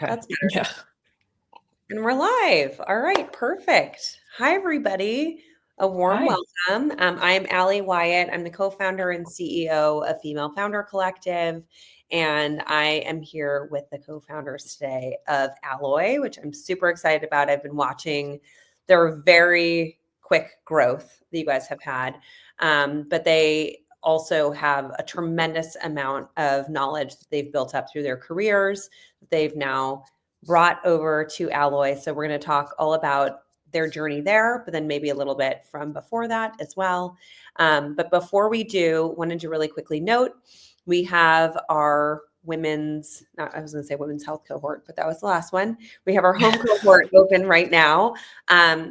Okay. That's better. Yeah. And we're live. All right, perfect. Hi, everybody. A warm Hi. welcome. I am Allie Wyatt. I'm the co-founder and CEO of Female Founder Collective, and I am here with the co-founders today of Alloy, which I'm super excited about. I've been watching their very quick growth that you guys have had, but they also have a tremendous amount of knowledge that they've built up through their careers. They've now brought over to Alloy. So we're going to talk all about their journey there, but then maybe a little bit from before that as well. But before we do, wanted to really quickly note, we have our women's, not, I was going to say women's health cohort, but that was the last one. We have our home cohort open right now.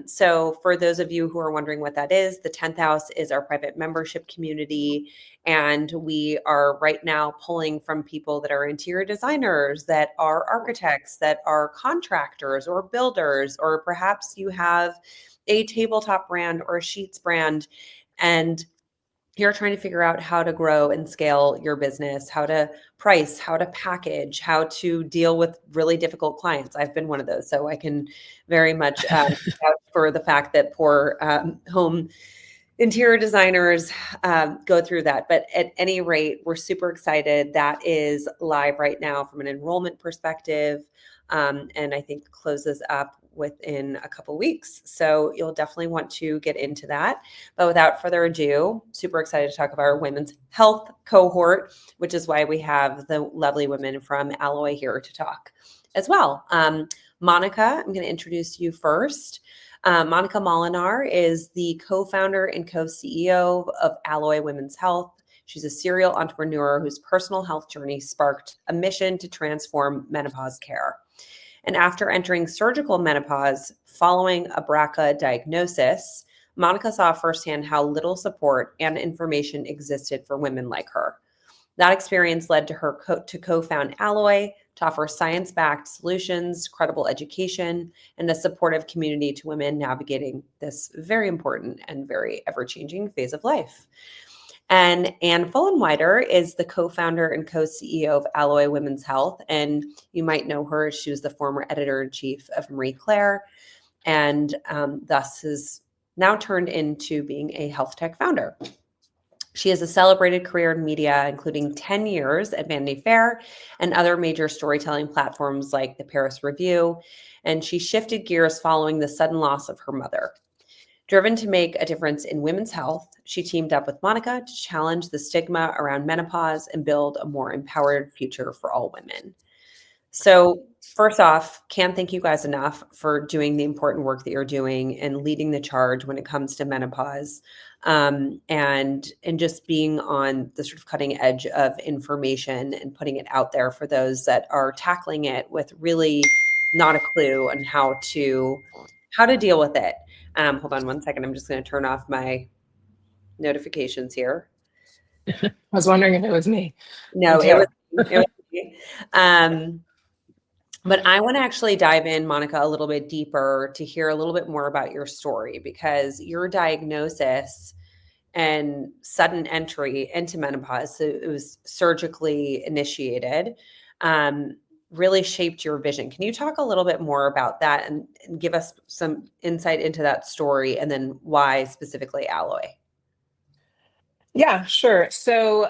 So for those of you who are wondering what that is, the 10th house is our private membership community. And we are right now pulling from people that are interior designers, that are architects, that are contractors or builders, or perhaps you have a tabletop brand or a sheets brand, and you're trying to figure out how to grow and scale your business, how to price, how to package, how to deal with really difficult clients. I've been one of those, so I can very much vouch for the fact that poor home interior designers go through that. But at any rate, we're super excited. That is live right now from an enrollment perspective. And I think closes up within a couple weeks. So you'll definitely want to get into that. But without further ado, super excited to talk about our women's health cohort, which is why we have the lovely women from Alloy here to talk as well. Monica, I'm going to introduce you first. Monica Molenaar is the co-founder and co-CEO of Alloy Women's Health. She's a serial entrepreneur whose personal health journey sparked a mission to transform menopause care. And after entering surgical menopause following a BRCA diagnosis, Monica saw firsthand how little support and information existed for women like her. That experience led to her to co-found Alloy, to offer science-backed solutions, credible education, and a supportive community to women navigating this very important and very ever-changing phase of life. And Anne Fulenwider is the co-founder and co-CEO of Alloy Women's Health. And you might know her. She was the former editor-in-chief of Marie Claire, and thus has now turned into being a health tech founder. She has a celebrated career in media, including 10 years at Vanity Fair and other major storytelling platforms like the Paris Review. And she shifted gears following the sudden loss of her mother. Driven to make a difference in women's health, she teamed up with Monica to challenge the stigma around menopause and build a more empowered future for all women. So first off, can't thank you guys enough for doing the important work that you're doing and leading the charge when it comes to menopause, and just being on the sort of cutting edge of information and putting it out there for those that are tackling it with really not a clue on how to deal with it. Hold on one second. I'm just going to turn off my notifications here. I was wondering if it was me. No, it was me. But I want to actually dive in, Monica, a little bit deeper to hear a little bit more about your story, because your diagnosis and sudden entry into menopause, so it was surgically initiated, really shaped your vision. Can you talk a little bit more about that and give us some insight into that story, and then why specifically Alloy? Yeah, sure. So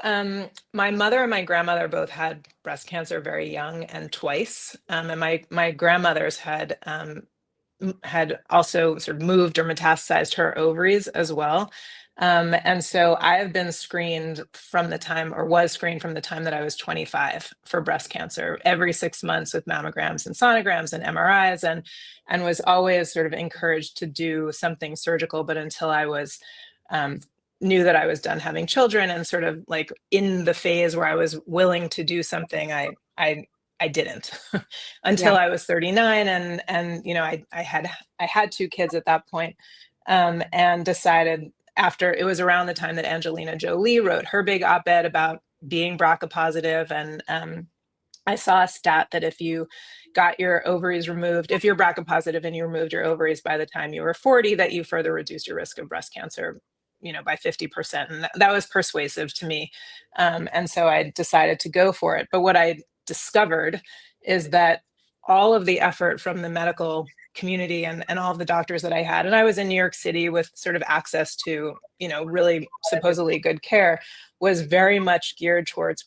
my mother and my grandmother both had breast cancer very young and twice. And my grandmother's had also sort of moved or metastasized her ovaries as well. And so I have been screened from the time, or was screened from the time that I was 25 for breast cancer every 6 months with mammograms and sonograms and MRIs, and was always sort of encouraged to do something surgical. But until I was knew that I was done having children and sort of like in the phase where I was willing to do something, I didn't Yeah. until I was 39, and you know I had two kids at that point, and decided, after it was around the time that Angelina Jolie wrote her big op-ed about being BRCA positive, and I saw a stat that if you got your ovaries removed, if you're BRCA positive and you removed your ovaries by the time you were 40, that you further reduced your risk of breast cancer, by 50%. And that was persuasive to me. And so I decided to go for it. But what I discovered is that all of the effort from the medical community and all of the doctors that I had. And I was in New York City with sort of access to, really supposedly good care, was very much geared towards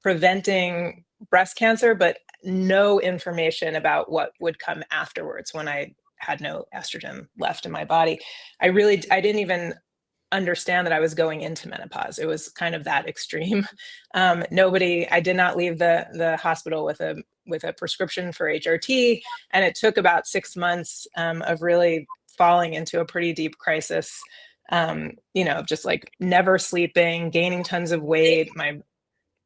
preventing breast cancer, but no information about what would come afterwards when I had no estrogen left in my body. I didn't even understand that I was going into menopause. It was kind of that extreme. I did not leave the hospital with a prescription for HRT, and it took about 6 months of really falling into a pretty deep crisis. Just like never sleeping, gaining tons of weight. My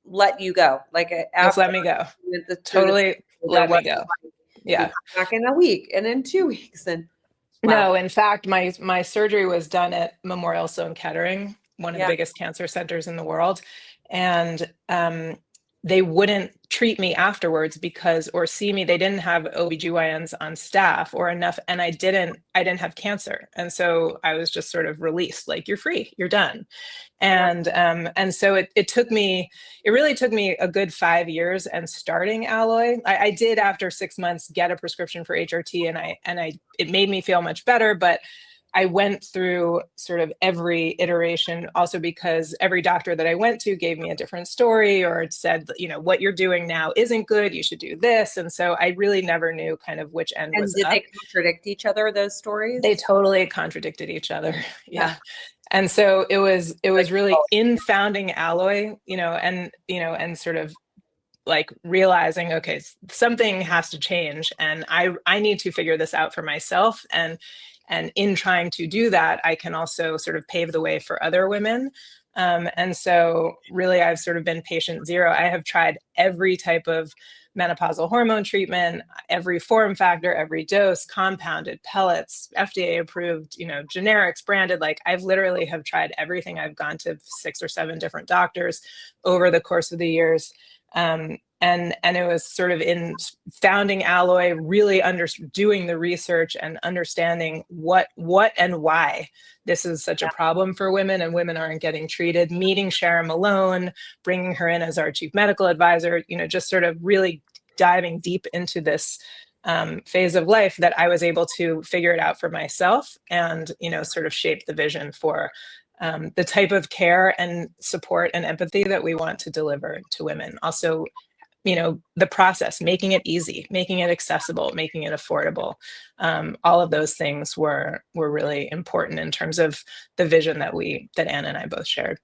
Let you go, like Just after let me go. through the Totally there let was me go. you Yeah. come back in a week and in 2 weeks, and wow, No, in fact, my surgery was done at Memorial Sloan Kettering, one of the yeah, biggest cancer centers in the world, and they wouldn't treat me afterwards or see me. They didn't have OBGYNs on staff or enough, and I didn't have cancer, and so I was just sort of released, like, you're free, you're done. yeah. And so it really took me a good 5 years. And starting Alloy, I did, after 6 months, get a prescription for HRT, and it made me feel much better. But I went through sort of every iteration, also because every doctor that I went to gave me a different story, or said, what you're doing now isn't good, you should do this. And so I really never knew kind of which end And was did they up. contradict each other, those They stories? totally contradicted each other. Yeah. Yeah, And so it was like, really oh, in founding Alloy, and sort of like realizing, okay, something has to change, and I need to figure this out for myself. And in trying to do that, I can also sort of pave the way for other women. And so really, I've sort of been patient zero. I have tried every type of menopausal hormone treatment, every form factor, every dose, compounded, pellets, FDA approved, generics, branded. Like, I've literally have tried everything. I've gone to 6 or 7 different doctors over the course of the years. And it was sort of in founding Alloy, really doing the research and understanding what and why this is such a yeah. problem for women, and women aren't getting treated. Meeting Sharon Malone, bringing her in as our chief medical advisor, just sort of really diving deep into this phase of life, that I was able to figure it out for myself, and sort of shape the vision for the type of care and support and empathy that we want to deliver to women. Also, the process, making it easy, making it accessible, making it affordable. All of those things were really important in terms of the vision that Anna and I both shared.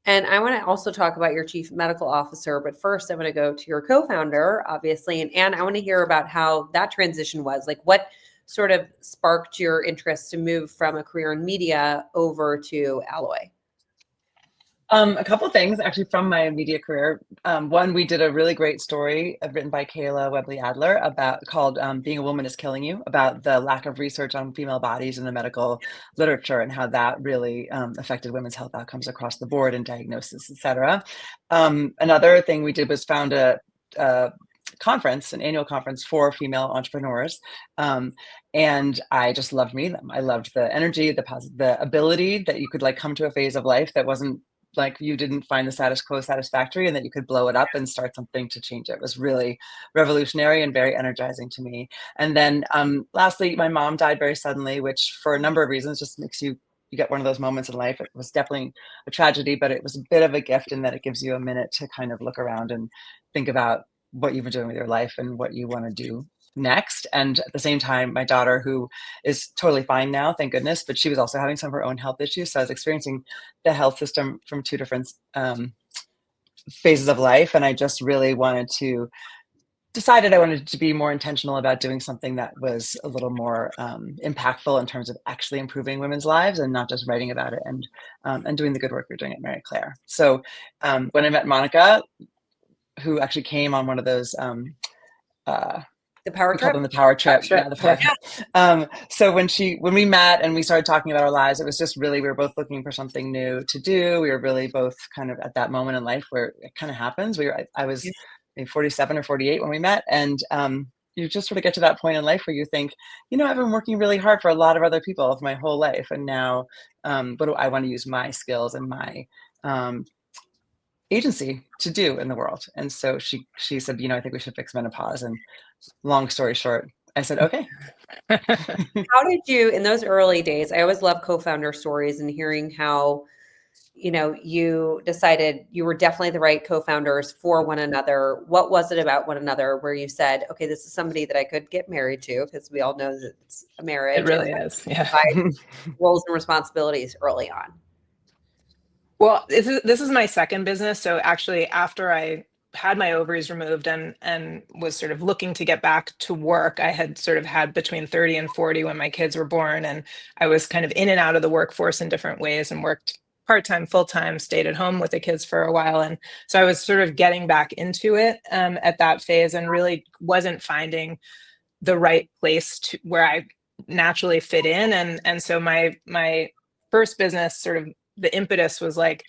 And I want to also talk about your chief medical officer, but first I want to go to your co-founder, obviously. And Anne, I want to hear about how that transition was. Like, what sort of sparked your interest to move from a career in media over to Alloy? A couple of things actually from my media career. One, we did a really great story written by Kayla Webley Adler called "Being a Woman is Killing You," about the lack of research on female bodies in the medical literature, and how that really affected women's health outcomes across the board, and diagnosis, et cetera. Another thing we did was found a conference, an annual conference for female entrepreneurs. And I just loved meeting them. I loved the energy, the ability that you could like come to a phase of life that wasn't like you didn't find the status quo satisfactory, and that you could blow it up and start something to change it. It was really revolutionary and very energizing to me. And then lastly, my mom died very suddenly, which for a number of reasons just makes you get one of those moments in life. It was definitely a tragedy, but it was a bit of a gift in that it gives you a minute to kind of look around and think about what you've been doing with your life and what you want to do next. And at the same time, my daughter, who is totally fine now, thank goodness, but she was also having some of her own health issues. So I was experiencing the health system from two different phases of life. And I just really decided I wanted to be more intentional about doing something that was a little more impactful in terms of actually improving women's lives, and not just writing about it, and doing the good work we're doing at Mary Claire. So when I met Monica, who actually came on one of those The power we called trip? them the power trip. Yeah, the power Yeah. trip. So when we met and we started talking about our lives, it was just really, we were both looking for something new to do. We were really both kind of at that moment in life where it kind of happens. I was maybe 47 or 48 when we met. And you just sort of get to that point in life where you think, I've been working really hard for a lot of other people my whole life. And now, what do I want to use my skills and my agency to do in the world. And so she said, I think we should fix menopause. And long story short, I said, okay. How did you, in those early days, I always love co-founder stories and hearing how, you decided you were definitely the right co-founders for one another. What was it about one another where you said, okay, this is somebody that I could get married to, because we all know that it's a marriage. It really is. Yeah. Roles and responsibilities early on. Well, this is my second business. So actually, after I had my ovaries removed and was sort of looking to get back to work, I had sort of had between 30 and 40 when my kids were born, and I was kind of in and out of the workforce in different ways and worked part-time, full-time, stayed at home with the kids for a while. And so I was sort of getting back into it at that phase, and really wasn't finding the right place to where I naturally fit in. And so my first business, sort of the impetus was like,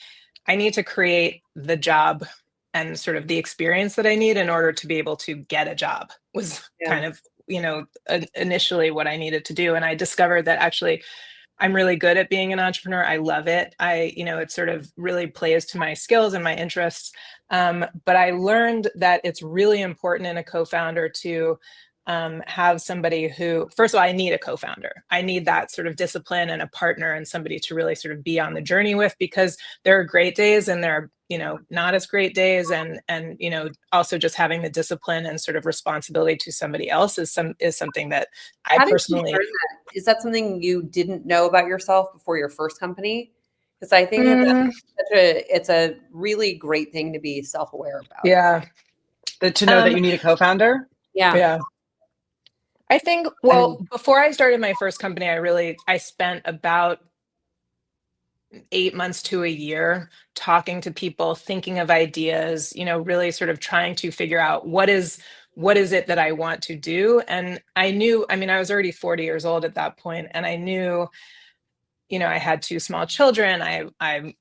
I need to create the job and sort of the experience that I need in order to be able to get a job, was kind of, initially what I needed to do. And I discovered that actually I'm really good at being an entrepreneur. I love it. It sort of really plays to my skills and my interests. But I learned that it's really important in a co-founder to have somebody who, first of all, I need a co-founder. I need that sort of discipline and a partner and somebody to really sort of be on the journey with, because there are great days and there are, not as great days. And, also just having the discipline and sort of responsibility to somebody else is something that I personally. Is that something you didn't know about yourself before your first company? Because I think it's a really great thing to be self-aware about. Yeah. To know that you need a co-founder? Yeah. I think, before I started my first company, I spent about 8 months to a year talking to people, thinking of ideas, really sort of trying to figure out what is it that I want to do. And I knew, I was already 40 years old at that point, and I knew, I had 2 small children. I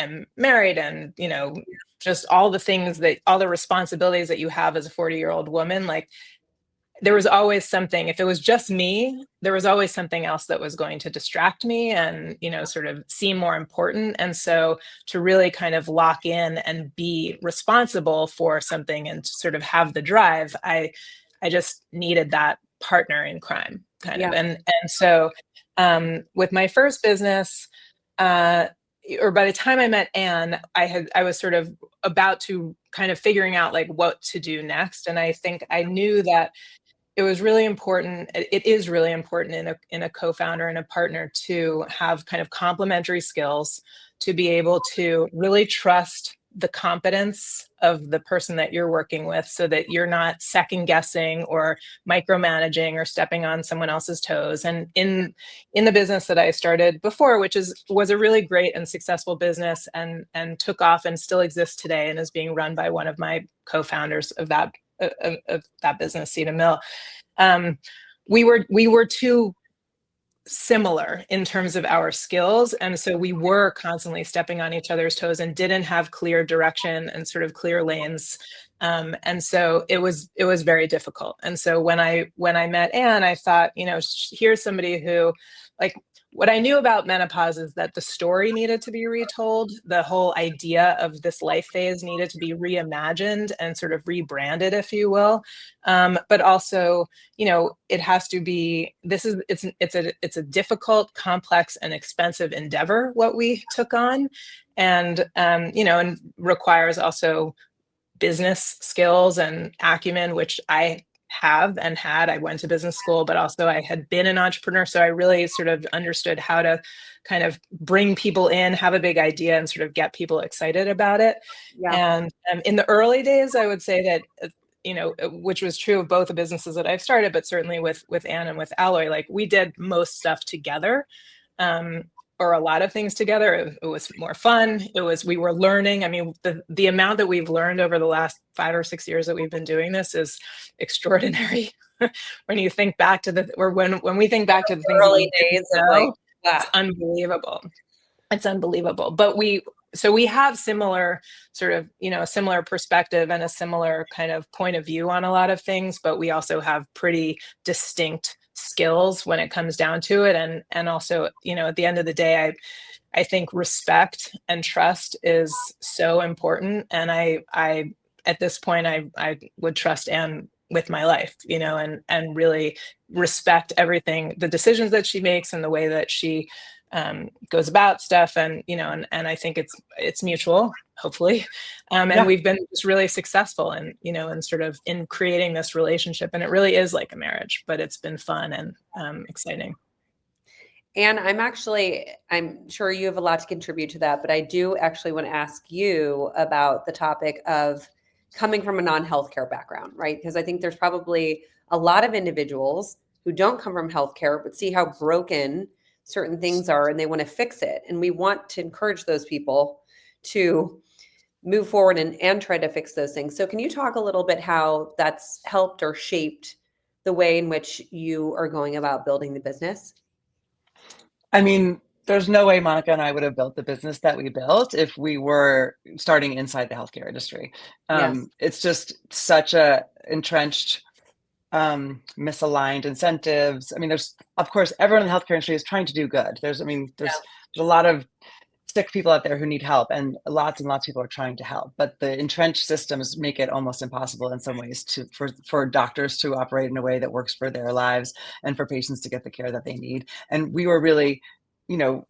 am married, and, just all the responsibilities that you have as a 40-year-old woman, like, there was always something. If it was just me, there was always something else that was going to distract me and, sort of seem more important. And so to really kind of lock in and be responsible for something and to sort of have the drive, I just needed that partner in crime kind of. And so with my first business, or by the time I met Anne, I was sort of about to kind of figuring out like what to do next. And I think I knew that it was really important. It is really important in a co-founder and a partner to have kind of complementary skills, to be able to really trust the competence of the person that you're working with, so that you're not second guessing or micromanaging or stepping on someone else's toes. And in the business that I started before, which was a really great and successful business and took off and still exists today and is being run by one of my co-founders of that business, Seed and Mill. We were too similar in terms of our skills, and so we were constantly stepping on each other's toes and didn't have clear direction and sort of clear lanes. And so it was very difficult. And so when I met Anne, I thought, here's somebody who, like, what I knew about menopause is that the story needed to be retold. The whole idea of this life phase needed to be reimagined and sort of rebranded, if you will. But also, it has to be, it's a difficult, complex, and expensive endeavor, what we took on. And, and requires also business skills and acumen, which I have and had. I went to business school, but also I had been an entrepreneur. So I really sort of understood how to kind of bring people in, have a big idea, and sort of get people excited about it. And in the early days, I would say that, which was true of both the businesses that I've started, but certainly with Anne and with Alloy, like, we did most stuff together. Or a lot of things together. It was more fun. We were learning. The amount that we've learned over the last 5 or 6 years that we've been doing this is extraordinary. When you think back to when we think back to the things early days of like, it's unbelievable. It's unbelievable. But we have similar sort of, a similar perspective and a similar kind of point of view on a lot of things, but we also have pretty distinct skills when it comes down to it. And also, at the end of the day, I think respect and trust is so important. And I at this point, I would trust Anne with my life, and really respect everything, the decisions that she makes and the way that she goes about stuff. And I think it's mutual, hopefully. And Yeah. we've been just really successful and sort of in creating this relationship. And it really is like a marriage, but it's been fun and exciting. And I'm sure you have a lot to contribute to that, but I do actually want to ask you about the topic of coming from a non-healthcare background, right? Because I think there's probably a lot of individuals who don't come from healthcare, but see how broken certain things are and they want to fix it. And we want to encourage those people to move forward and try to fix those things. So can you talk a little bit how that's helped or shaped the way in which you are going about building the business? I mean, there's no way Monica and I would have built the business that we built if we were starting inside the healthcare industry. Yes. It's just such a entrenched, misaligned incentives. I mean, there's, of course, everyone in the healthcare industry is trying to do good. There's a lot of sick people out there who need help, and lots of people are trying to help. But the entrenched systems make it almost impossible in some ways for doctors to operate in a way that works for their lives and for patients to get the care that they need. And we were really,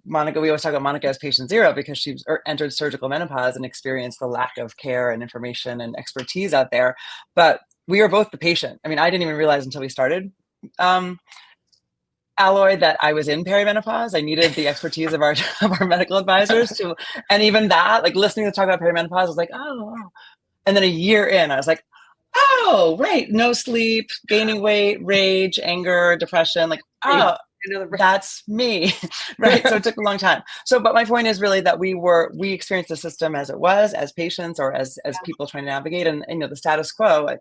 Monica, we always talk about Monica as patient zero because she entered surgical menopause and experienced the lack of care and information and expertise out there. But we were both the patient. I mean, I didn't even realize until we started Alloy that I was in perimenopause. I needed the expertise of our medical advisors and even that, like listening to talk about perimenopause, I was like, oh. And then a year in, I was like, oh, right, no sleep, gaining weight, rage, anger, depression, like, oh, that's me, right? So it took a long time. But my point is really that we experienced the system as it was, as patients or as people trying to navigate, and the status quo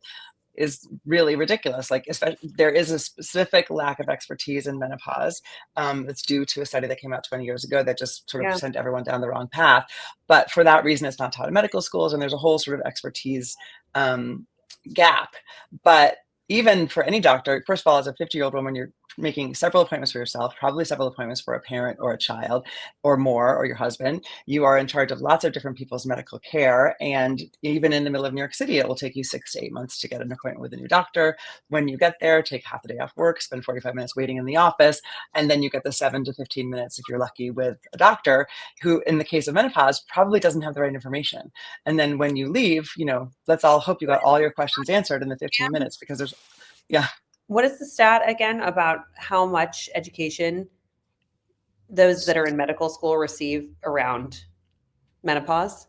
is really ridiculous. Like, especially, there is a specific lack of expertise in menopause. It's due to a study that came out 20 years ago that just sort of sent everyone down the wrong path. But for that reason, it's not taught in medical schools, and there's a whole sort of expertise gap. But even for any doctor, first of all, as a 50-year-old woman, you're making several appointments for yourself, probably several appointments for a parent or a child or more, or your husband. You are in charge of lots of different people's medical care. And even in the middle of New York City, it will take you 6 to 8 months to get an appointment with a new doctor. When you get there, take half a day off work, spend 45 minutes waiting in the office, and then you get the 7 to 15 minutes, if you're lucky, with a doctor who, in the case of menopause, probably doesn't have the right information. And then when you leave, let's all hope you got all your questions answered in the 15 minutes, because What is the stat again about how much education those that are in medical school receive around menopause?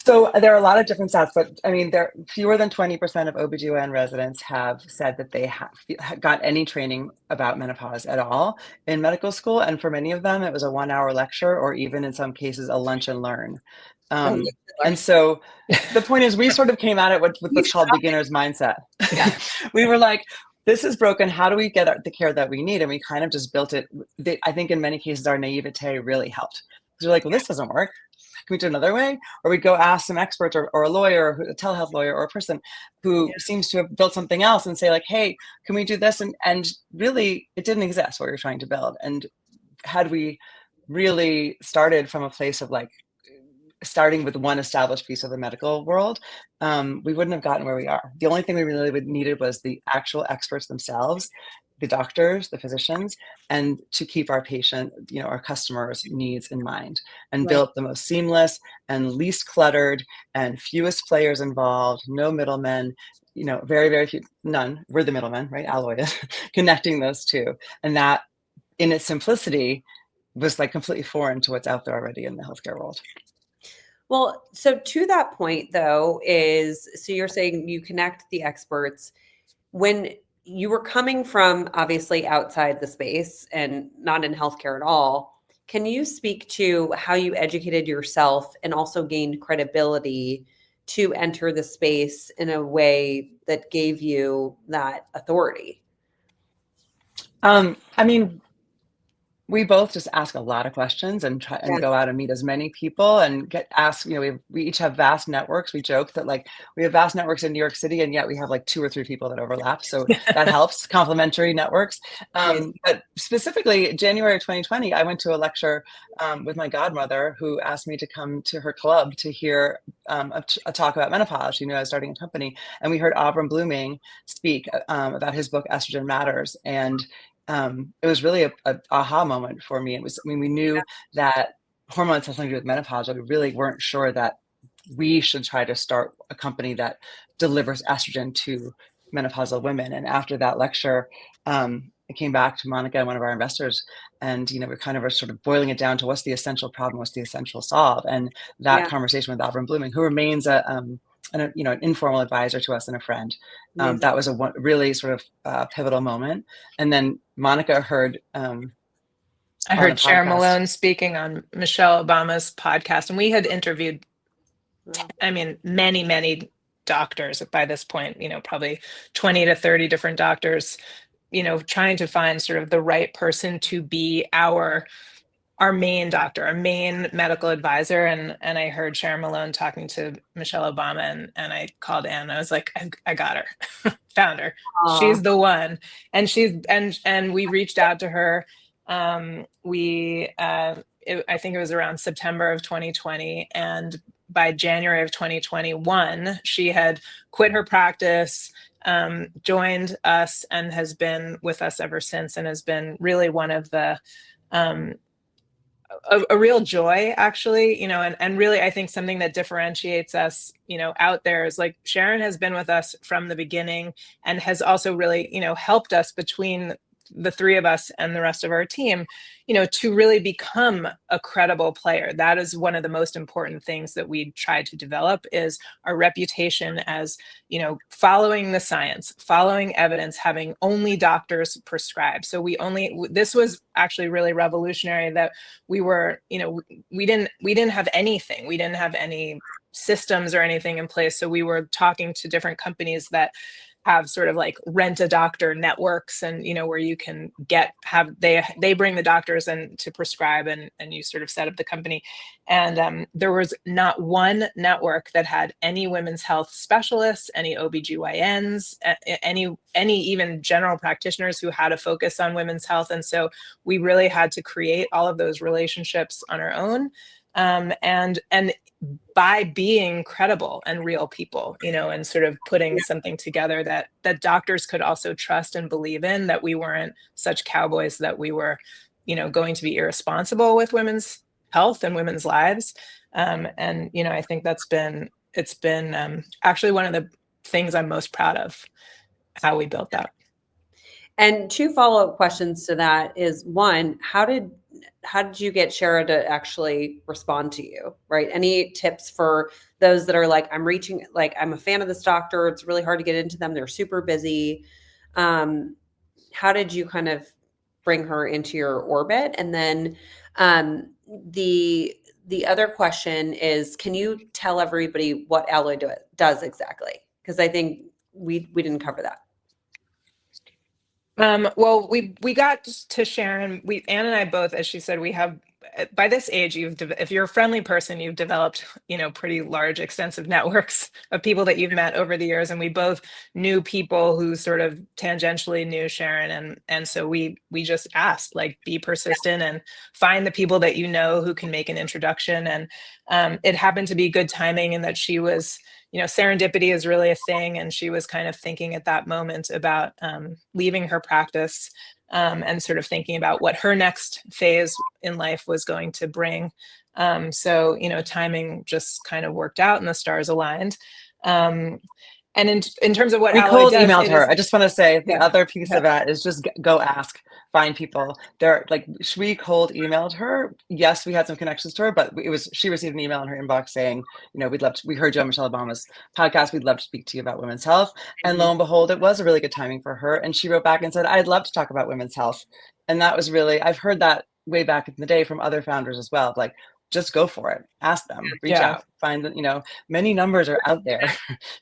So there are a lot of different stats, but I mean, there fewer than 20% of OBGYN residents have said that they have got any training about menopause at all in medical school. And for many of them, it was a 1-hour lecture, or even in some cases, a lunch and learn. And so the point is, we sort of came at it with what's called beginner's mindset. Yeah. We were like, this is broken. How do we get the care that we need? And we kind of just built it. I think in many cases, our naivete really helped. Because we're like, well, this doesn't work. Can we do it another way? Or we'd go ask some expert or a lawyer, a telehealth lawyer, or a person who seems to have built something else and say like, hey, can we do this? And really, it didn't exist what we were trying to build. And had we really started from a place of like, starting with one established piece of the medical world, we wouldn't have gotten where we are. The only thing we really needed was the actual experts themselves, the doctors, the physicians, and to keep our patient, our customers' needs in mind, and built the most seamless and least cluttered and fewest players involved, no middlemen, very, very few, none. We're the middlemen, right? Alloy is connecting those two. And that, in its simplicity, was like completely foreign to what's out there already in the healthcare world. Well, so to that point, though, so you're saying you connect the experts. When you were coming from obviously outside the space and not in healthcare at all, can you speak to how you educated yourself and also gained credibility to enter the space in a way that gave you that authority? I mean, we both just ask a lot of questions and try and Yeah. go out and meet as many people and get asked, we each have vast networks. We joke that like we have vast networks in New York City, and yet we have like 2 or 3 people that overlap. So that helps, complementary networks. But specifically January of 2020, I went to a lecture with my godmother, who asked me to come to her club to hear a talk about menopause. She knew I was starting a company, and we heard Avram Blooming speak about his book, Estrogen Matters. And it was really a aha moment for me. It was, I mean, we knew that hormones had something to do with menopause, but we really weren't sure that we should try to start a company that delivers estrogen to menopausal women. And after that lecture, I came back to Monica and one of our investors, and we kind of were sort of boiling it down to what's the essential problem, what's the essential solve. And that Yeah. conversation with Avram Blooming, who remains an informal advisor to us and a friend, Amazing. that was a really sort of pivotal moment. And then Monica heard I on the heard Sharon podcast. Malone speaking on Michelle Obama's podcast, and we had interviewed, I mean, many, many doctors by this point, probably 20 to 30 different doctors, trying to find sort of the right person to be our main doctor, our main medical advisor. And I heard Sharon Malone talking to Michelle Obama, and I called Anne. I was like, I got her, found her. She's the one. And and we reached out to her. I think it was around September of 2020. And by January of 2021, she had quit her practice, joined us, and has been with us ever since, and has been really one of the, a real joy, actually, and really, I think something that differentiates us, out there is like Sharon has been with us from the beginning, and has also really, helped us between the 3 of us and the rest of our team, to really become a credible player. That is one of the most important things that we try to develop, is our reputation as, following the science, following evidence, having only doctors prescribe. So this was actually really revolutionary, that we were, we didn't have anything. We didn't have any systems or anything in place. So we were talking to different companies that have sort of like rent a doctor networks, and where you can they bring the doctors in to prescribe, and you sort of set up the company. And there was not one network that had any women's health specialists, any OBGYNs, any even general practitioners who had a focus on women's health. And so we really had to create all of those relationships on our own, and by being credible and real people, and sort of putting something together that doctors could also trust and believe in, that we weren't such cowboys that we were, going to be irresponsible with women's health and women's lives. And, I think it's been actually one of the things I'm most proud of, how we built that. And 2 follow-up questions to that is, one, how did you get Shara to actually respond to you, right? Any tips for those that are like, I'm a fan of this doctor, it's really hard to get into them, they're super busy. How did you kind of bring her into your orbit? And then the other question is, can you tell everybody what Alloy does exactly? Because I think we didn't cover that. Well, we got to Sharon. Anne and I both, as she said, we have, by this age, if you're a friendly person, you've developed, pretty large, extensive networks of people that you've met over the years. And we both knew people who sort of tangentially knew Sharon. And so we just asked, like, be persistent and find the people that who can make an introduction. And it happened to be good timing in that she was, serendipity is really a thing. And she was kind of thinking at that moment about leaving her practice, and sort of thinking about what her next phase in life was going to bring. So, timing just kind of worked out and the stars aligned. And in terms of what We Alloy cold does, emailed her. I just want to say the other piece Yeah. of that is just go ask, find people. We cold emailed her. Yes, we had some connections to her, but she received an email in her inbox saying, we heard you on Michelle Obama's podcast. We'd love to speak to you about women's health. And lo and behold, it was a really good timing for her. And she wrote back and said, I'd love to talk about women's health. And that was really, I've heard that way back in the day from other founders as well. Like, just go for it. Ask them, reach out, find that, many numbers are out there.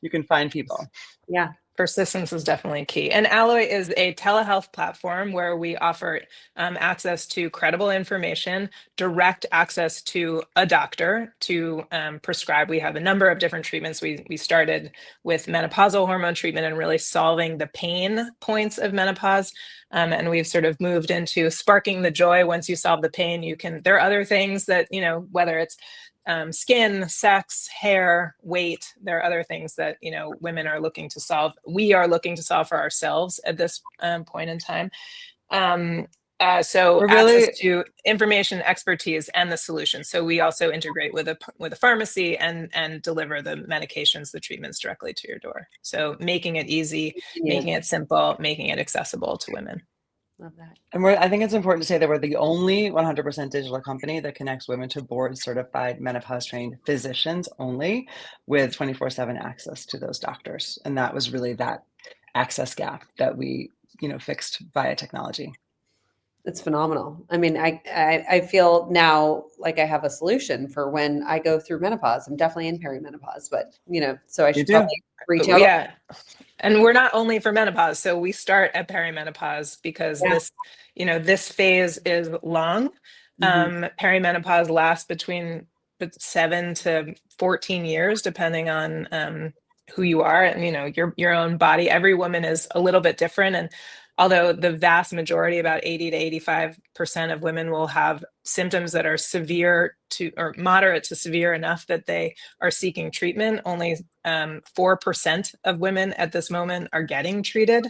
You can find people. Yeah. Persistence is definitely key. And Alloy is a telehealth platform where we offer access to credible information, direct access to a doctor to prescribe. We have a number of different treatments. We started with menopausal hormone treatment and really solving the pain points of menopause. And we've sort of moved into sparking the joy. Once you solve the pain, there are other things that, whether it's skin, sex, hair, weight. There are other things that, women are looking to solve. We are looking to solve for ourselves at this point in time. So We're access really to information, expertise, and the solution. So we also integrate with a pharmacy and deliver the medications, the treatments directly to your door. So making it easy, making it simple, making it accessible to women. Love that. And I think it's important to say that we're the only 100% digital company that connects women to board certified menopause trained physicians only with 24/7 access to those doctors. And that was really that access gap that we, fixed via technology. It's phenomenal. I mean, I feel now like I have a solution for when I go through menopause. I'm definitely in perimenopause, but so I should probably reach out. Yeah. And we're not only for menopause. So we start at perimenopause because this phase is long. Perimenopause lasts between 7 to 14 years, depending on who you are and, your own body. Every woman is a little bit different. And although the vast majority, about 80 to 85% of women will have symptoms that are severe or moderate to severe enough that they are seeking treatment, only 4% of women at this moment are getting treated.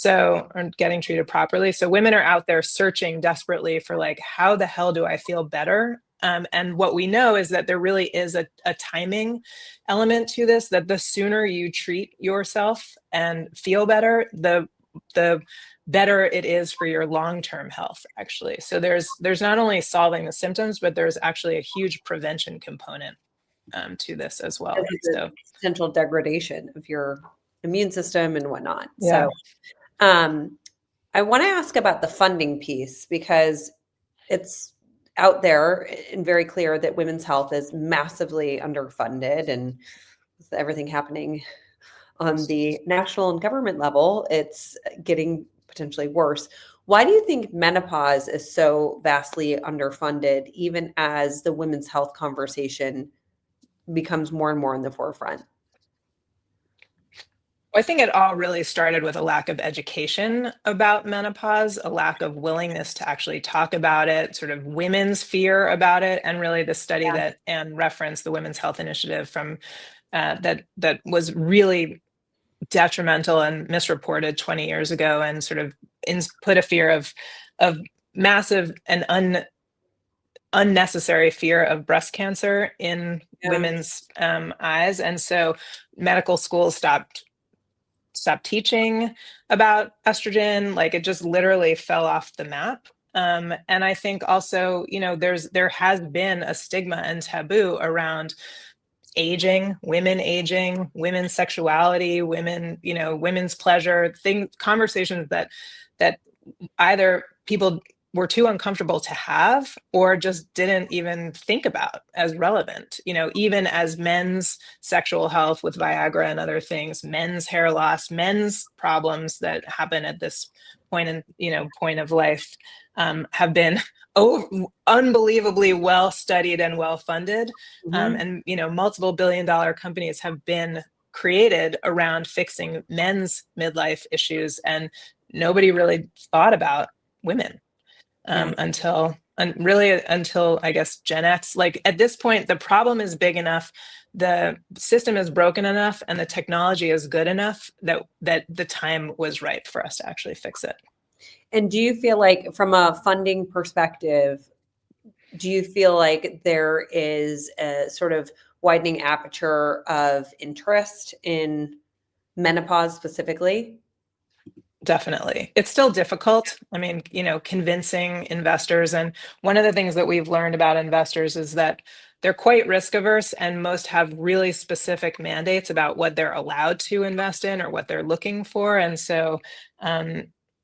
Or getting treated properly. So women are out there searching desperately for how the hell do I feel better? And what we know is that there really is a timing element to this, that the sooner you treat yourself and feel better, the better it is for your long-term health, actually. So there's not only solving the symptoms, but there's actually a huge prevention component to this as well. So potential degradation of your immune system and whatnot. Yeah. So I want to ask about the funding piece, because it's out there and very clear that women's health is massively underfunded, and with everything happening on the national and government level, it's getting potentially worse. Why do you think menopause is so vastly underfunded, even as the women's health conversation becomes more and more in the forefront? I think it all really started with a lack of education about menopause, a lack of willingness to actually talk about it, sort of women's fear about it, and really the study that Anne referenced, the Women's Health Initiative from that was really detrimental and misreported 20 years ago, and sort of put a fear of massive and unnecessary fear of breast cancer in women's eyes. And so medical schools stopped teaching about estrogen. It just literally fell off the map. And I think also, there has been a stigma and taboo around aging, women's sexuality, women's pleasure, conversations that either people were too uncomfortable to have or just didn't even think about as relevant, even as men's sexual health with Viagra and other things, men's hair loss, men's problems that happen at this point of life have been unbelievably well studied and well funded. And multiple billion-dollar companies have been created around fixing men's midlife issues, and nobody really thought about women until I guess Gen X. At this point, the problem is big enough, the system is broken enough, and the technology is good enough that the time was ripe for us to actually fix it. And do you feel like, from a funding perspective, do you feel like there is a sort of widening aperture of interest in menopause specifically? Definitely. It's still difficult. I mean, convincing investors. And one of the things that we've learned about investors is that they're quite risk averse, and most have really specific mandates about what they're allowed to invest in or what they're looking for. And so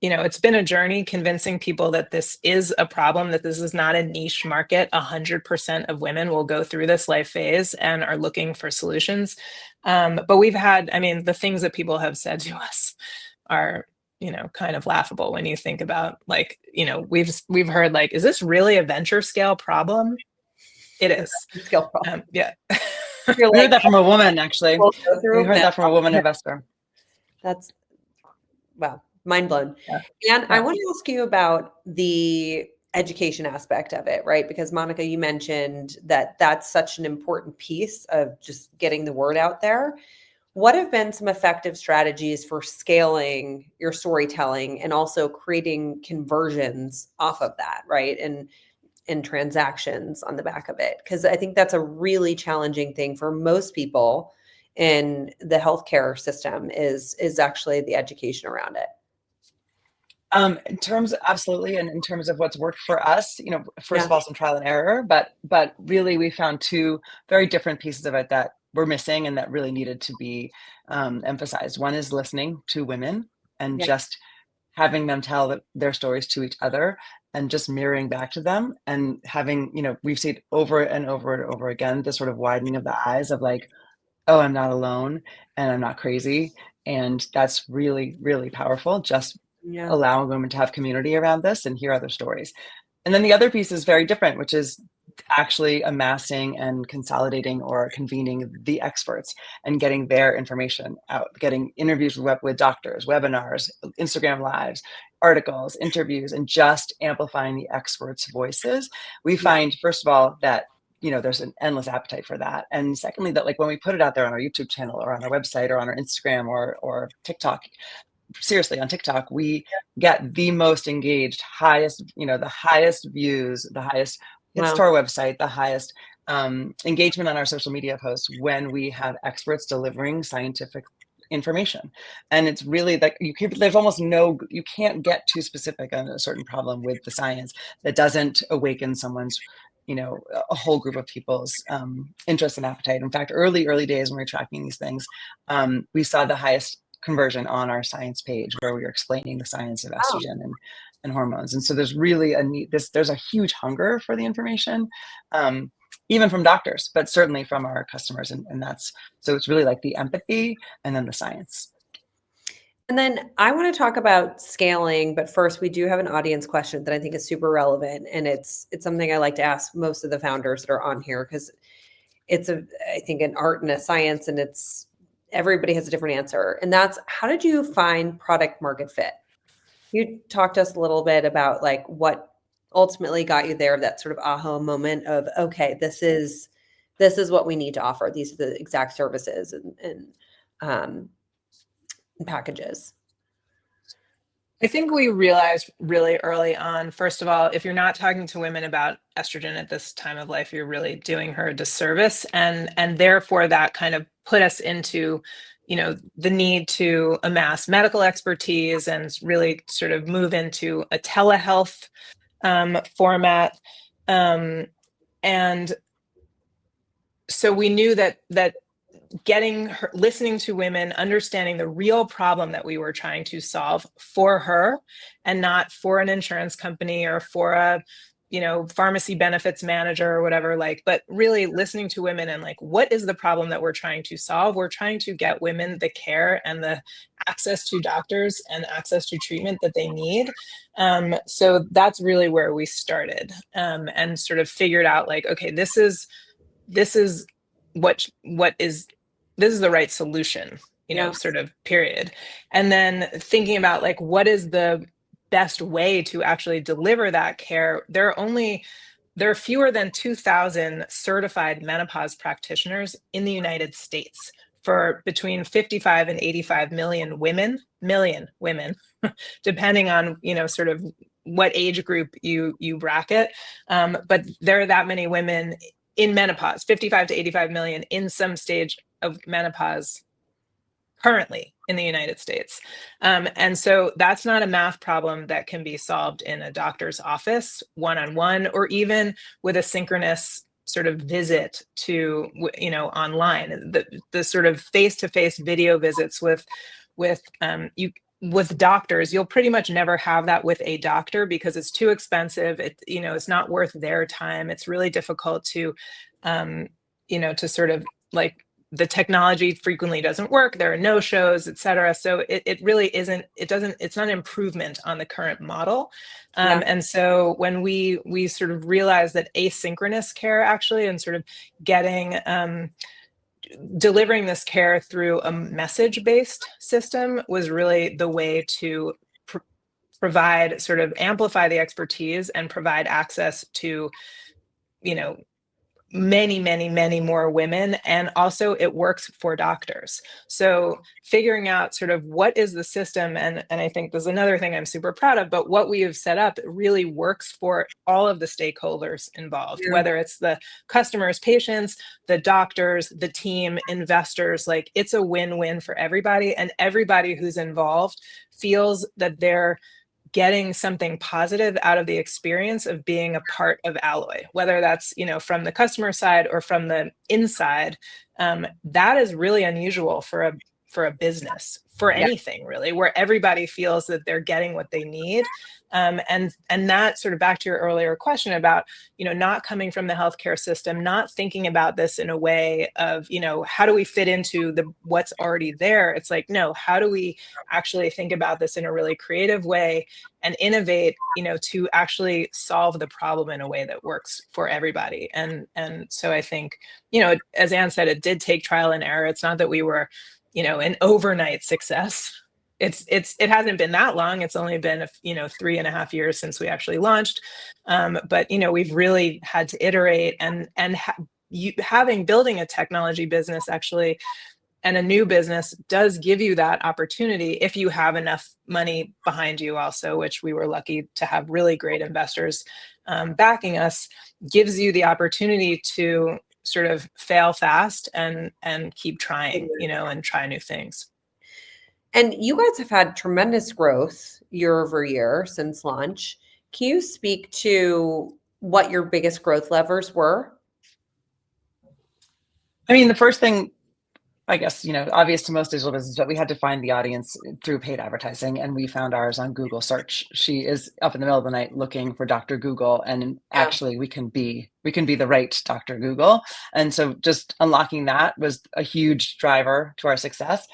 it's been a journey convincing people that this is a problem, that this is not a niche market. 100% of women will go through this life phase and are looking for solutions. But we've had, the things that people have said to us are, kind of laughable when you think about, like, we've heard, like, is this really a venture scale problem? It is. Skill problem. Yeah. You're We like, heard that from a woman, actually. we'll go We through heard that. that from a woman investor. That's wow, mind blown. Yeah. And I Yeah. want to ask you about the education aspect of it, right? Because Monica, you mentioned that that's such an important piece of just getting the word out there. What have been some effective strategies for scaling your storytelling and also creating conversions off of that, right? And transactions on the back of it? Because I think that's a really challenging thing for most people in the healthcare system is actually the education around it. In terms, absolutely, and in terms of what's worked for us, first Yeah. of all, some trial and error, but really we found two very different pieces of it that were missing and that really needed to be emphasized. One is listening to women and Yeah. just having them tell their stories to each other and just mirroring back to them and having, we've seen over and over and over again this sort of widening of the eyes of like, oh, I'm not alone and I'm not crazy. And that's really, really powerful. Just Yeah. allowing women to have community around this and hear other stories. And then the other piece is very different, which is actually amassing and consolidating or convening the experts and getting their information out, getting interviews with doctors, webinars, Instagram lives, articles, interviews, and just amplifying the experts' voices. We find, first of all, that there's an endless appetite for that. And secondly, that like when we put it out there on our YouTube channel or on our website or on our Instagram or TikTok, seriously, on TikTok, we get the most engaged, highest, the highest views, the highest hits to our website, the highest engagement on our social media posts when we have experts delivering scientific information. And it's really like there's almost you can't get too specific on a certain problem with the science that doesn't awaken someone's a whole group of people's interest and appetite. In fact, early days when we were tracking these things, we saw the highest conversion on our science page where we were explaining the science of estrogen and hormones. And so there's really there's a huge hunger for the information, even from doctors, but certainly from our customers. And so it's really like the empathy and then the science. And then I want to talk about scaling, but first we do have an audience question that I think is super relevant. And it's something I like to ask most of the founders that are on here because it's I think an art and a science, and everybody has a different answer. And that's, how did you find product market fit? You talked to us a little bit about like what ultimately got you there, that sort of aha moment of, okay, this is what we need to offer. These are the exact services and packages. I think we realized really early on, first of all, if you're not talking to women about estrogen at this time of life, you're really doing her a disservice. And therefore that kind of put us into, the need to amass medical expertise and really sort of move into a telehealth format. And so we knew that getting her, listening to women, understanding the real problem that we were trying to solve for her and not for an insurance company or for a pharmacy benefits manager or whatever, but really listening to women and like, what is the problem that we're trying to solve? We're trying to get women the care and the access to doctors and access to treatment that they need. So that's really where we started, and sort of figured out like, okay, this is the right solution, sort of period. And then thinking about like, what is the best way to actually deliver that care? There are fewer than 2,000 certified menopause practitioners in the United States for between 55 and 85 million women, depending on, sort of what age group you bracket. But there are that many women in menopause, 55 to 85 million in some stage of menopause currently in the United States. And so that's not a math problem that can be solved in a doctor's office one-on-one, or even with a synchronous sort of visit to, online. The sort of face-to-face video visits with with doctors, you'll pretty much never have that with a doctor because it's too expensive. It's not worth their time. It's really difficult to, to sort of like the technology frequently doesn't work. There are no shows, et cetera. So it really isn't, it's not an improvement on the current model. Yeah. And so when we sort of realized that asynchronous care actually, and sort of getting, delivering this care through a message-based system was really the way to provide, sort of amplify the expertise and provide access to, you know, many, many, many more women. And also it works for doctors. So figuring out sort of what is the system, and I think there's another thing I'm super proud of, but what we have set up really works for all of the stakeholders involved, Yeah. whether it's the customers, patients, the doctors, the team, investors. Like, it's a win-win for everybody, and everybody who's involved feels that they're getting something positive out of the experience of being a part of Alloy, whether that's, from the customer side or from the inside. That is really unusual for a business, for Yeah. anything really, where everybody feels that they're getting what they need. And that, sort of back to your earlier question about, not coming from the healthcare system, not thinking about this in a way of, how do we fit into what's already there? It's like, no, how do we actually think about this in a really creative way and innovate, to actually solve the problem in a way that works for everybody. And so I think, as Anne said, it did take trial and error. It's not that we were, an overnight success. It hasn't been that long. It's only been 3.5 years since we actually launched. But we've really had to iterate, and building a technology business actually, and a new business, does give you that opportunity if you have enough money behind you also, which we were lucky to have really great investors backing us, gives you the opportunity to sort of fail fast and keep trying, and try new things. And you guys have had tremendous growth year over year since launch. Can you speak to what your biggest growth levers were? I mean, the first thing, I guess, obvious to most digital businesses, but we had to find the audience through paid advertising, and we found ours on Google search. She is up in the middle of the night looking for Dr. Google, and Yeah. actually we can be the right Dr. Google. And so just unlocking that was a huge driver to our success.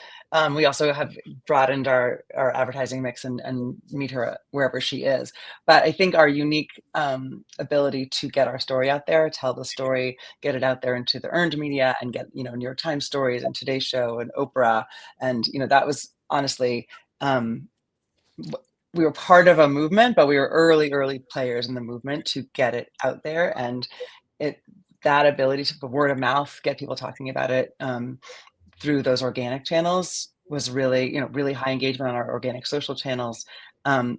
We also have broadened our advertising mix and meet her wherever she is. But I think our unique ability to get our story out there, tell the story, get it out there into the earned media, and get, New York Times stories and Today Show and Oprah. And, that was honestly, we were part of a movement, but we were early players in the movement to get it out there. And that ability to, word of mouth, get people talking about it through those organic channels was really, really high engagement on our organic social channels.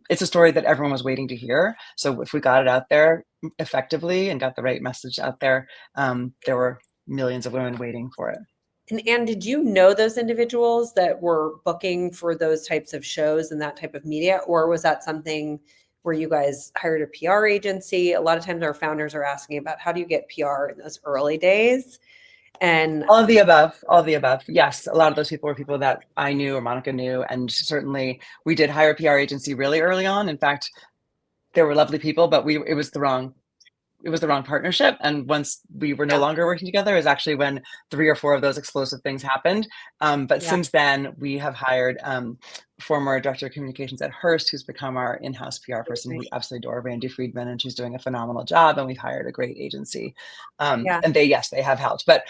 It's a story that everyone was waiting to hear. So if we got it out there effectively and got the right message out there, there were millions of women waiting for it. And did you know those individuals that were booking for those types of shows and that type of media? Or was that something where you guys hired a PR agency? A lot of times our founders are asking about, how do you get PR in those early days? And all of the above. Yes, a lot of those people were people that I knew or Monica knew. And certainly we did hire a PR agency really early on. In fact, there were lovely people, but it was the wrong partnership. And once we were no longer working together is actually when 3 or 4 of those explosive things happened. But since then, we have hired former director of communications at Hearst, who's become our in-house PR person, who we absolutely adore, Randy Friedman, and she's doing a phenomenal job. And we've hired a great agency. And they have helped. But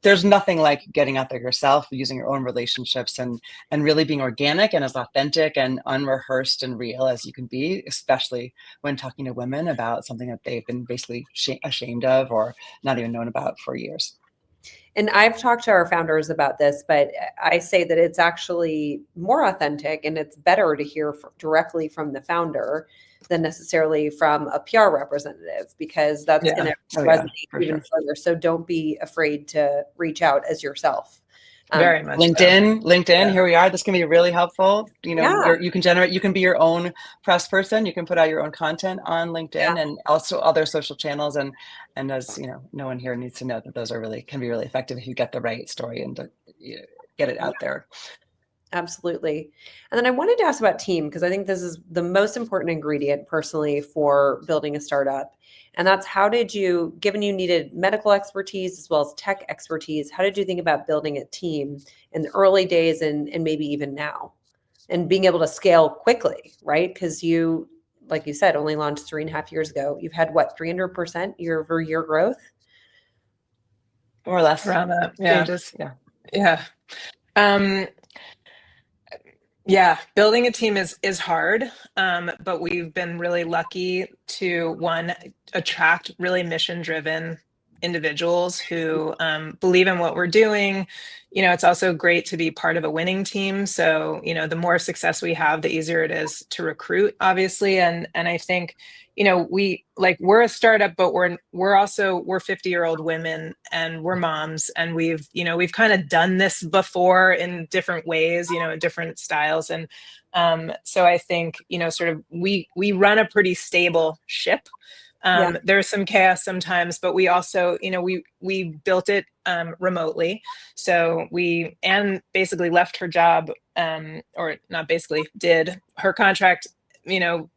there's nothing like getting out there yourself, using your own relationships, and really being organic and as authentic and unrehearsed and real as you can be, especially when talking to women about something that they've been basically ashamed of or not even known about for years. And I've talked to our founders about this, but I say that it's actually more authentic and it's better to hear directly from the founder than necessarily from a PR representative, because that's going to resonate even further. So don't be afraid to reach out as yourself. Very much LinkedIn, Yeah. Here we are. This can be really helpful. You can be your own press person. You can put out your own content on LinkedIn and also other social channels. And as no one here needs to know that those can be really effective if you get the right story and get it out there. Absolutely. And then I wanted to ask about team, because I think this is the most important ingredient personally for building a startup. And that's, how did you, given you needed medical expertise as well as tech expertise, how did you think about building a team in the early days and maybe even now, and being able to scale quickly, right? Because you, like you said, only launched 3.5 years ago. You've had what, 300% year-over-year growth? More or less Around that. Yeah. changes. Yeah. Yeah. Um, Yeah, building a team is hard, but we've been really lucky to, one, attract really mission-driven individuals who believe in what we're doing. It's also great to be part of a winning team. So, the more success we have, the easier it is to recruit, obviously. And I think, we're a startup, but we're 50-year-old women, and we're moms, and we've kind of done this before in different ways, in different styles. And so I think, sort of we run a pretty stable ship. Yeah. There's some chaos sometimes, but we also, we built it remotely. So Anne basically left her job, or not basically, did her contract,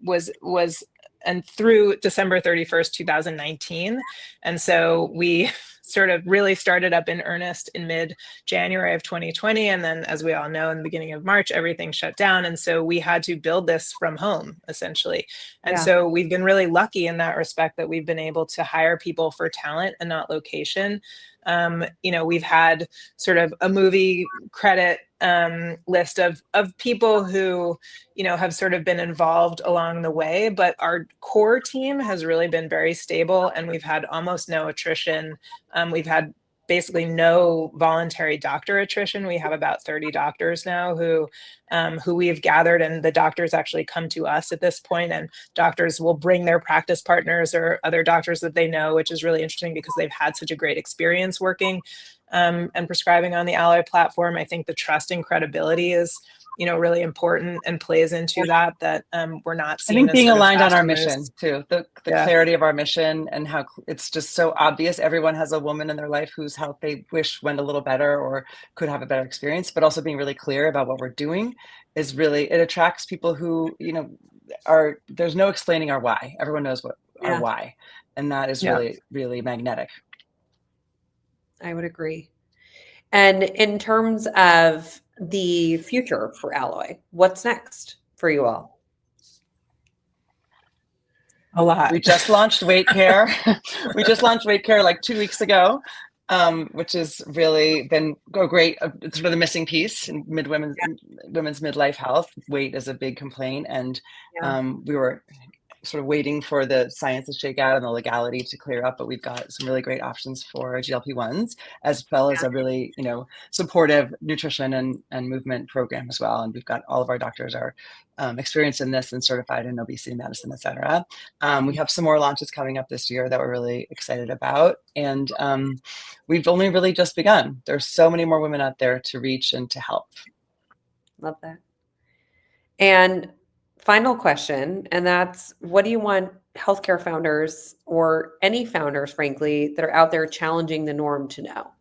was and through December 31st, 2019. And so we sort of really started up in earnest in mid-January of 2020. And then, as we all know, in the beginning of March, everything shut down. And so we had to build this from home, essentially. And Yeah. so we've been really lucky in that respect, that we've been able to hire people for talent and not location. We've had sort of a movie credit list of people who, have sort of been involved along the way, but our core team has really been very stable, and we've had almost no attrition. We've had basically no voluntary doctor attrition. We have about 30 doctors now who we've gathered, and the doctors actually come to us at this point, and doctors will bring their practice partners or other doctors that they know, which is really interesting because they've had such a great experience working and prescribing on the Alloy platform. I think the trust and credibility is, really important, and plays into that we're not I seen think as being sort of aligned on fast our movers. mission too, the Yeah. clarity of our mission, and how it's just so obvious. Everyone has a woman in their life whose health they wish went a little better or could have a better experience, but also being really clear about what we're doing is really, it attracts people who, there's no explaining our why. Everyone knows what our Yeah. why. And that is Yeah. really, really magnetic. I would agree. And in terms of the future for Alloy, what's next for you all? A lot. We just launched weight care. We just launched weight care like 2 weeks ago, which has really been great. It's sort of the missing piece in women's midlife health. Weight is a big complaint, and Yeah. we were sort of waiting for the science to shake out and the legality to clear up, but we've got some really great options for GLP-1s, as well as a really, supportive nutrition and movement program as well. And we've got all of our doctors are experienced in this and certified in obesity medicine, et cetera. We have some more launches coming up this year that we're really excited about. And we've only really just begun. There's so many more women out there to reach and to help. Love that. And final question, and that's, what do you want healthcare founders, or any founders, frankly, that are out there challenging the norm, to know?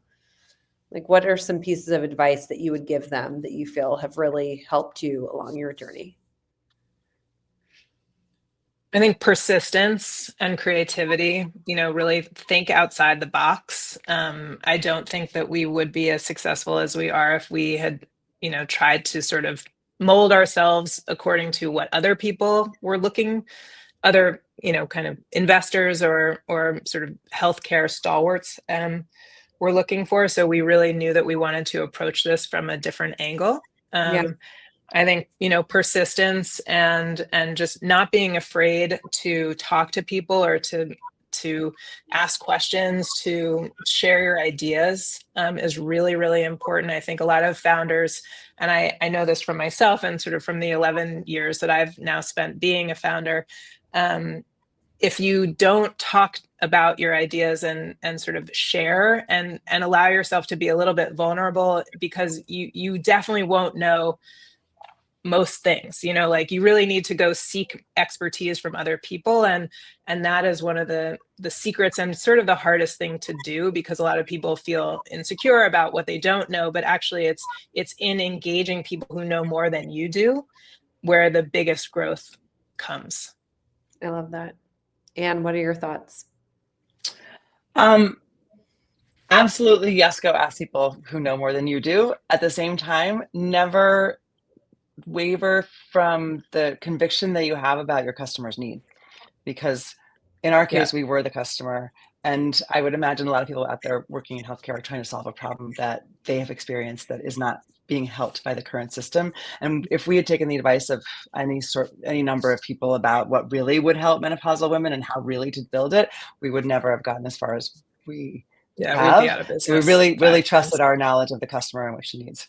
Like, what are some pieces of advice that you would give them that you feel have really helped you along your journey? I think persistence and creativity, really think outside the box. I don't think that we would be as successful as we are if we had, tried to sort of mold ourselves according to what other people were looking, other, kind of investors or sort of healthcare stalwarts were looking for. So we really knew that we wanted to approach this from a different angle. Yeah. I think, persistence and just not being afraid to talk to people, or to ask questions, to share your ideas is really, really important. I think a lot of founders, and I know this from myself and sort of from the 11 years that I've now spent being a founder, if you don't talk about your ideas and sort of share and allow yourself to be a little bit vulnerable, because you definitely won't know most things, like you really need to go seek expertise from other people. And that is one of the secrets and sort of the hardest thing to do, because a lot of people feel insecure about what they don't know, but actually it's in engaging people who know more than you do where the biggest growth comes. I love that. Anne, what are your thoughts? Absolutely, yes, go ask people who know more than you do. At the same time, never waver from the conviction that you have about your customer's need, because in our case, we were the customer. And I would imagine a lot of people out there working in healthcare are trying to solve a problem that they have experienced that is not being helped by the current system. And if we had taken the advice of any number of people about what really would help menopausal women and how really to build it, we would never have gotten as far as we we'd have. be out of business. So we really trusted our knowledge of the customer and what she needs.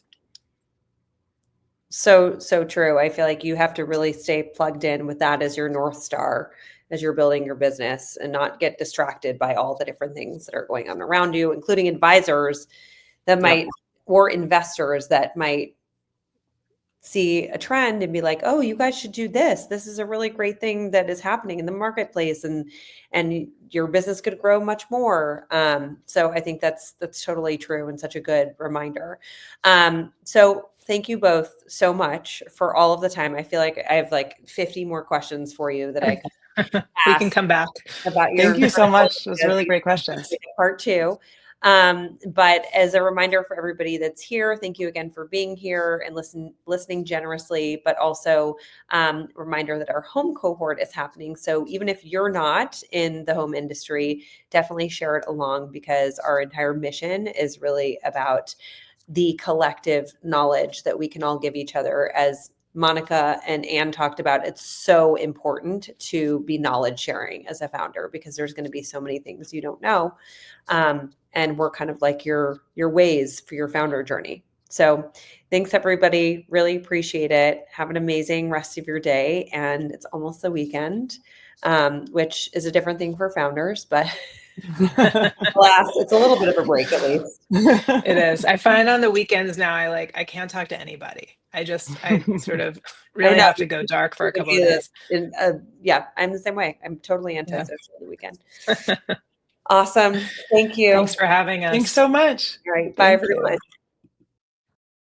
So true. I feel like you have to really stay plugged in with that as your North Star as you're building your business, and not get distracted by all the different things that are going on around you, including advisors that might, or investors that might see a trend and be like, oh, you guys should do this. This is a really great thing that is happening in the marketplace, and your business could grow much more. So I think that's totally true, and such a good reminder. So thank you both so much for all of the time. I feel like I have like 50 more questions for you that I could we can come back about your. Thank you so much. It was really great questions. Part two. But as a reminder for everybody that's here, thank you again for being here and listening generously, but also reminder that our home cohort is happening. So even if you're not in the home industry, definitely share it along, because our entire mission is really about the collective knowledge that we can all give each other. As Monica and Anne talked about, it's so important to be knowledge sharing as a founder, because there's going to be so many things you don't know. And we're kind of like your ways for your founder journey. So thanks, everybody. Really appreciate it. Have an amazing rest of your day. And it's almost the weekend, which is a different thing for founders, but alas, it's a little bit of a break at least. It is. I find on the weekends now, I can't talk to anybody. I sort of really have to go dark for a couple of days. Yeah, I'm the same way. I'm totally antisocial on the weekend. Awesome. Thank you. Thanks for having us. Thanks so much. All right. Bye, everyone.